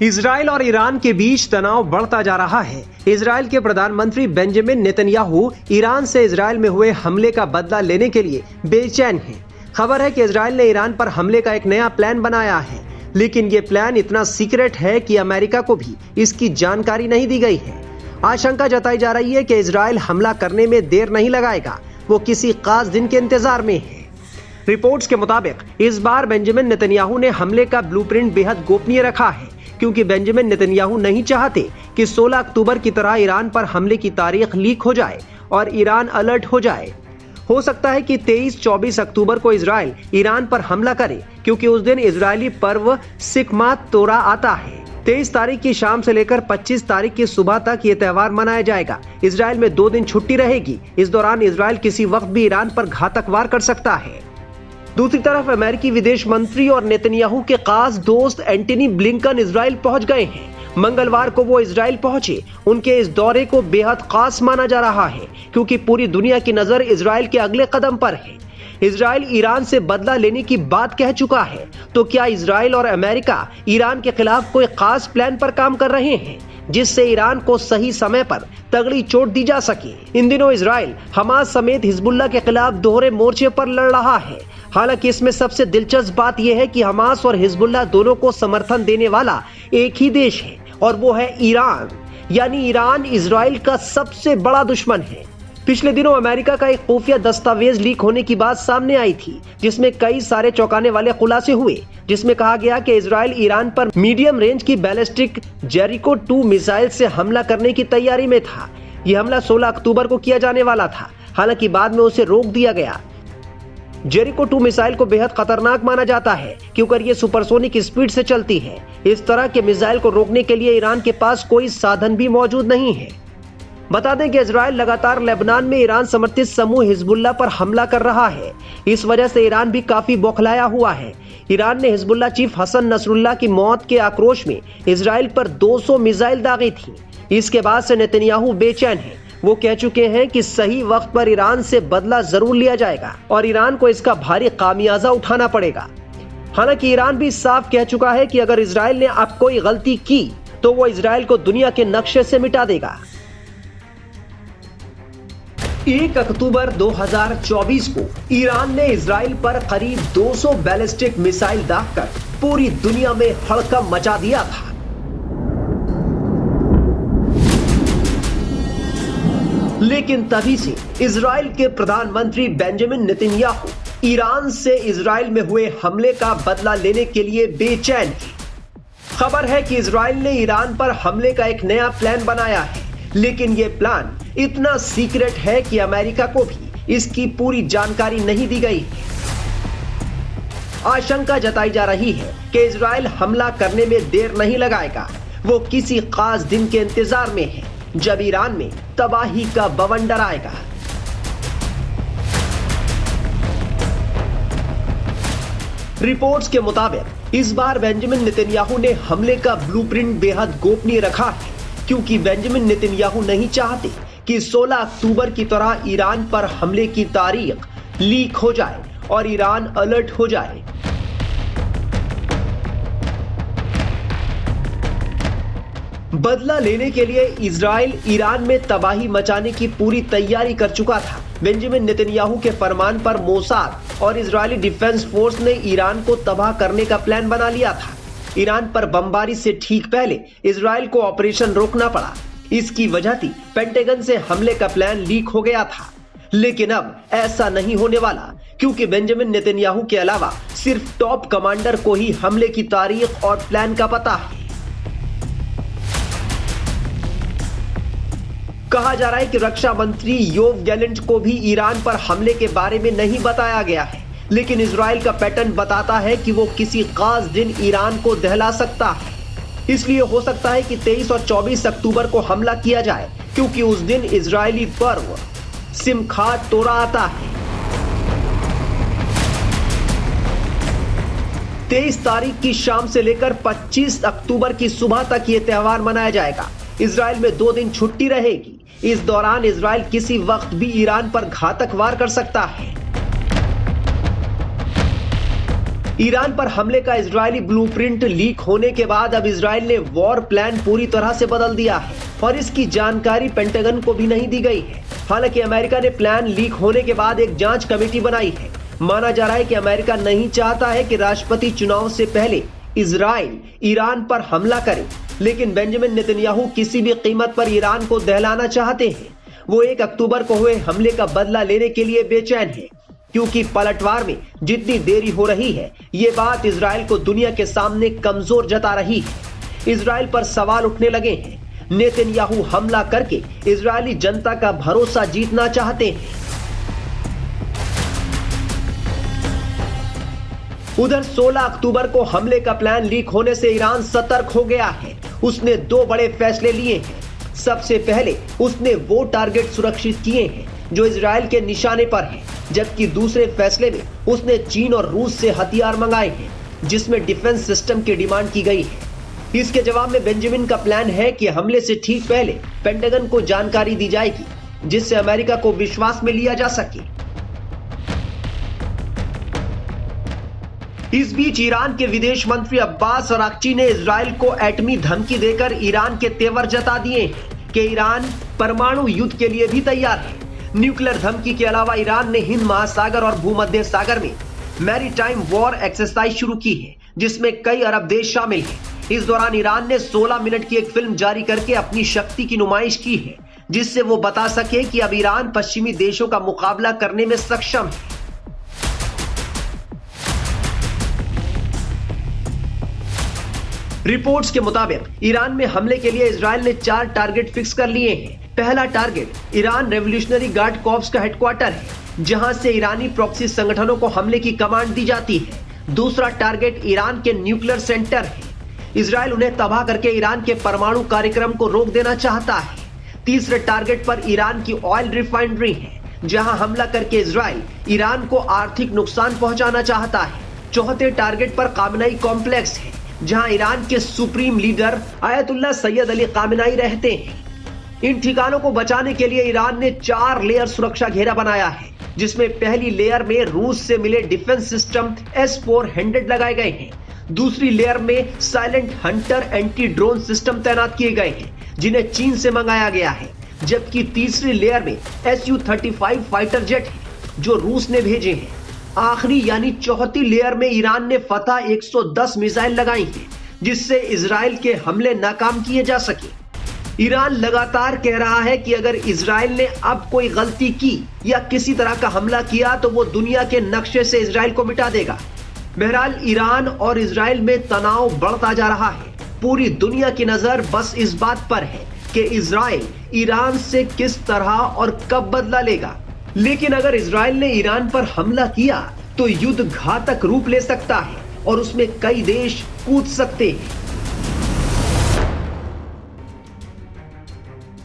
Israel और Iran के बीच तनाव बढ़ता जा रहा है। इजराइल के प्रधानमंत्री बेंजामिन नेतन्याहू ईरान से इजराइल में हुए हमले का बदला लेने के लिए बेचैन हैं। खबर है कि इजराइल ने ईरान पर हमले का एक नया प्लान बनाया है, लेकिन ये प्लान इतना सीक्रेट है कि अमेरिका को भी इसकी जानकारी नहीं दी गई है। आशंका जताई जा रही है कि इजराइल हमला करने में देर नहीं लगाएगा, वो किसी खास दिन के इंतजार में है। रिपोर्ट्स के मुताबिक इस बार बेंजामिन नेतन्याहू ने हमले का ब्लूप्रिंट बेहद गोपनीय रखा है, क्योंकि बेंजामिन नेतन्याहू नहीं चाहते कि 16 अक्टूबर की तरह ईरान पर हमले की तारीख लीक हो जाए और ईरान अलर्ट हो जाए। हो सकता है कि 23-24 अक्टूबर को इजराइल ईरान पर हमला करे, क्योंकि उस दिन इजरायली पर्व सिकमात तोरा आता है। 23 तारीख की शाम से लेकर 25 तारीख की सुबह तक ये त्योहार मनाया जाएगा। इजराइल में 2 दिन छुट्टी रहेगी। इस दौरान इजराइल किसी वक्त भी ईरान पर घातक वार कर सकता है। दूसरी तरफ अमेरिकी विदेश मंत्री और नेतन्याहू के खास दोस्त एंटनी ब्लिंकन इजराइल पहुंच गए हैं। मंगलवार को वो इजराइल पहुंचे। उनके इस दौरे को बेहद खास माना जा रहा है, क्योंकि पूरी दुनिया की नजर इजराइल के अगले कदम पर है। इजराइल ईरान से बदला लेने की बात कह चुका है, तो क्या इजराइल और अमेरिका ईरान के खिलाफ कोई खास प्लान पर काम कर रहे हैं, जिससे ईरान को सही समय पर तगड़ी चोट दी जा सके? इन दिनों इजराइल हमास समेत हिजबुल्लाह के खिलाफ दोहरे मोर्चे पर लड़ रहा है। हालांकि इसमें सबसे दिलचस्प बात यह है कि हमास और हिजबुल्लाह दोनों को समर्थन देने वाला एक ही देश है, और वो है ईरान। यानी ईरान इजराइल का सबसे बड़ा दुश्मन है। पिछले दिनों अमेरिका का एक खुफिया दस्तावेज लीक होने की बात सामने आई थी, जिसमें कई सारे चौंकाने वाले खुलासे हुए, जिसमें कहा गया कि इजराइल ईरान पर मीडियम रेंज की बैलिस्टिक जेरिको 2 मिसाइल से हमला करने की तैयारी में था। यह हमला 16 अक्टूबर को किया जाने वाला था, हालांकि बाद में उसे रोक दिया गया। जेरिको 2 मिसाइल को बेहद खतरनाक माना जाता है, क्योंकि ये सुपरसोनिक स्पीड से चलती है। इस तरह के मिसाइल को रोकने के लिए ईरान के पास कोई साधन भी मौजूद नहीं है। बता दें कि इजराइल लगातार लेबनान में ईरान समर्थित समूह हिजबुल्लाह पर हमला कर रहा है। इस वजह से ईरान भी काफी बौखलाया हुआ है। ईरान ने हिजबुल्लाह चीफ हसन नसरुल्लाह की मौत के आक्रोश में इजराइल पर 200 मिसाइल दागी थी। इसके बाद से नेतन्याहू बेचैन है। वो कह चुके हैं कि सही वक्त पर ईरान से बदला जरूर लिया जाएगा और ईरान को इसका भारी खामियाजा उठाना पड़ेगा। हालांकि ईरान भी साफ कह चुका है कि अगर इजराइल ने अब कोई गलती की तो वो इजराइल को दुनिया के नक्शे से मिटा देगा। 1 अक्टूबर 2024 को ईरान ने इजराइल पर करीब 200 बैलिस्टिक मिसाइल दागकर पूरी दुनिया में हड़कंप मचा दिया था। लेकिन तभी से इजराइल के प्रधानमंत्री बेंजामिन नेतन्याहू ईरान से इजराइल में हुए हमले का बदला लेने के लिए बेचैन है। खबर है कि इजराइल ने ईरान पर हमले का एक नया प्लान बनाया है, लेकिन यह प्लान इतना सीक्रेट है कि अमेरिका को भी इसकी पूरी जानकारी नहीं दी गई है। आशंका जताई जा रही है कि इजराइल हमला करने में देर नहीं लगाएगा। वो किसी खास दिन के इंतजार में है, जब ईरान में तबाही का बवंडर आएगा। रिपोर्ट्स के मुताबिक इस बार बेंजामिन नेतन्याहू ने हमले का ब्लूप्रिंट बेहद गोपनीय रखा है, क्योंकि बेंजामिन नेतन्याहू नहीं चाहते कि 16 अक्टूबर की तरह ईरान पर हमले की तारीख लीक हो जाए और ईरान अलर्ट हो जाए। बदला लेने के लिए इजराइल ईरान में तबाही मचाने की पूरी तैयारी कर चुका था। बेंजामिन नेतन्याहू के फरमान पर मोसाद और इजरायली डिफेंस फोर्स ने ईरान को तबाह करने का प्लान बना लिया था। ईरान पर बमबारी से ठीक पहले इजराइल को ऑपरेशन रोकना पड़ा। इसकी वजह थी पेंटागन से हमले का प्लान लीक हो गया था। लेकिन अब ऐसा नहीं होने वाला, क्योंकि बेंजामिन नेतन्याहू के अलावा सिर्फ टॉप कमांडर को ही हमले की तारीख और प्लान का पता है। कहा जा रहा है कि रक्षा मंत्री योव गैलेंट को भी ईरान पर हमले के बारे में नहीं बताया गया है, लेकिन इजराइल का पैटर्न बताता है कि वो किसी खास दिन ईरान को दहला सकता है। इसलिए हो सकता है कि 23 और 24 अक्टूबर को हमला किया जाए, क्योंकि उस दिन इजरायली पर्व सिमखात तोरा आता है। 23 तारीख की शाम से लेकर 25 अक्टूबर की सुबह तक ये त्योहार मनाया जाएगा। इजराइल में 2 दिन छुट्टी रहेगी। इस दौरान इजराइल किसी वक्त भी ईरान पर घातक वार कर सकता है। ईरान पर हमले का इजरायली ब्लूप्रिंट लीक होने के बाद अब इजराइल ने वॉर प्लान पूरी तरह से बदल दिया है और इसकी जानकारी पेंटागन को भी नहीं दी गई है। हालांकि अमेरिका ने प्लान लीक होने के बाद एक जांच कमेटी बनाई है। माना जा रहा है कि अमेरिका नहीं चाहता है कि राष्ट्रपति चुनाव से पहले इजराइल ईरान पर हमला करे, लेकिन बेंजामिन नेतन्याहू किसी भी कीमत पर ईरान को दहलाना चाहते हैं। वो 1 अक्टूबर को हुए हमले का बदला लेने के लिए बेचैन है, क्योंकि पलटवार में जितनी देरी हो रही है ये बात इजराइल को दुनिया के सामने कमजोर जता रही है। इजराइल पर सवाल उठने लगे हैं। नेतन्याहू हमला करके इजरायली जनता का भरोसा जीतना चाहते हैं। उधर 16 अक्टूबर को हमले का प्लान लीक होने से ईरान सतर्क हो गया है। उसने 2 बड़े फैसले लिए हैं। सबसे पहले उसने वो टारगेट सुरक्षित किए हैं जो इजराइल के निशाने पर हैं, जबकि दूसरे फैसले में उसने चीन और रूस से हथियार मंगाए हैं, जिसमें डिफेंस सिस्टम की डिमांड की गई है। इसके जवाब में बेंजामिन का प्लान है कि हमले से ठीक पहले पेंटागन को जानकारी दी जाएगी, जिससे अमेरिका को विश्वास में लिया जा सके। इस बीच ईरान के विदेश मंत्री अब्बास अराक्ची ने इजराइल को एटमी धमकी देकर ईरान के तेवर जता दिए हैं कि ईरान परमाणु युद्ध के लिए भी तैयार है। न्यूक्लियर धमकी के अलावा ईरान ने हिंद महासागर और भूमध्य सागर में मैरीटाइम वॉर एक्सरसाइज शुरू की है, जिसमें कई अरब देश शामिल हैं। इस दौरान ईरान ने 16 मिनट की एक फिल्म जारी करके अपनी शक्ति की नुमाइश की है, जिससे वो बता सके कि अब ईरान पश्चिमी देशों का मुकाबला करने में सक्षम है। रिपोर्ट्स के मुताबिक ईरान में हमले के लिए इजराइल ने 4 टारगेट फिक्स कर लिए हैं। पहला target Iran revolutionary guard corps का हेडक्वार्टर है, जहां से ईरानी प्रॉक्सी संगठनों को हमले की कमांड दी जाती है। दूसरा टारगेट ईरान के न्यूक्लियर सेंटर है। इजराइल उन्हें तबाह करके ईरान के परमाणु कार्यक्रम को रोक देना चाहता है। तीसरे टारगेट पर ईरान की ऑयल रिफाइनरी है, जहां हमला करके इजराइल ईरान को आर्थिक नुकसान पहुंचाना चाहता है। चौथे टारगेट पर कामनाई कॉम्प्लेक्स है, जहां ईरान के supreme leader Ayatollah Sayyid Ali Khamenei रहते हैं। इन ठिकानों को बचाने के लिए ईरान ने 4 लेयर सुरक्षा घेरा बनाया है, जिसमें पहली लेयर में रूस से मिले डिफेंस सिस्टम S-400 लगाए गए हैं। दूसरी लेयर में silent Hunter anti drone system तैनात किए गए हैं, जिन्हें चीन से मंगाया गया है। जबकि तीसरी लेयर में Su-35 फाइटर जेट है, जो रूस ने भेजे हैं। आखिरी यानी चौथी लेयर में ईरान ने फतह 110 मिसाइल लगाई हैं, जिससे इजराइल के हमले नाकाम किए जा सके। ईरान लगातार कह रहा है कि अगर इजराइल ने अब कोई गलती की या किसी तरह का हमला किया तो वो दुनिया के नक्शे से इजराइल को मिटा देगा। बहरहाल ईरान और इजराइल में तनाव बढ़ता जा रहा है। पूरी दुनिया की नजर बस इस बात पर है कि इजराइल ईरान से किस तरह और कब बदला लेगा। लेकिन अगर इजराइल ने ईरान पर हमला किया तो युद्ध घातक रूप ले सकता है और उसमें कई देश कूद सकते हैं।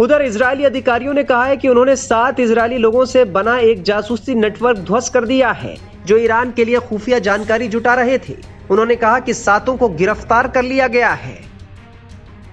उधर इजरायली अधिकारियों ने कहा है कि उन्होंने 7 इजरायली लोगों से बना एक जासूसी नेटवर्क ध्वस्त कर दिया है, जो ईरान के लिए खुफिया जानकारी जुटा रहे थे। उन्होंने कहा कि 7 को गिरफ्तार कर लिया गया है।